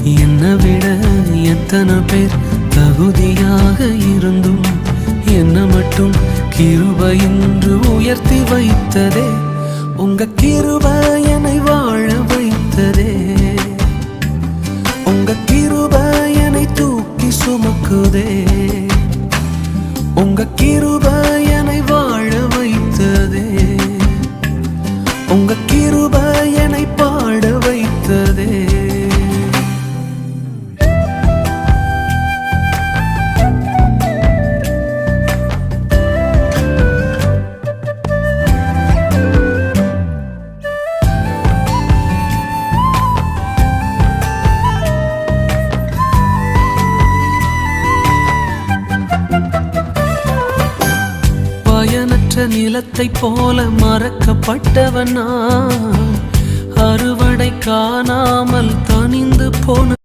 என்னை விட எத்தனை பேர் தகுதியாக இருந்தும் என்ன மட்டும் கிருபை என்று உயர்த்தி வைத்ததே. உங்க கிருபை என்னை வாழ வைத்ததே. உங்க கிருபை என்னை தூக்கி சுமக்குதே. உங்க கிருபை என்னை வாழ வைத்ததே. உங்க கிருபை என்னை பாட வைத்ததே. பயனற்ற நிலத்தை போல மறக்கப்பட்டவன் நான், அறுவடை காணாமல் தனிந்து போன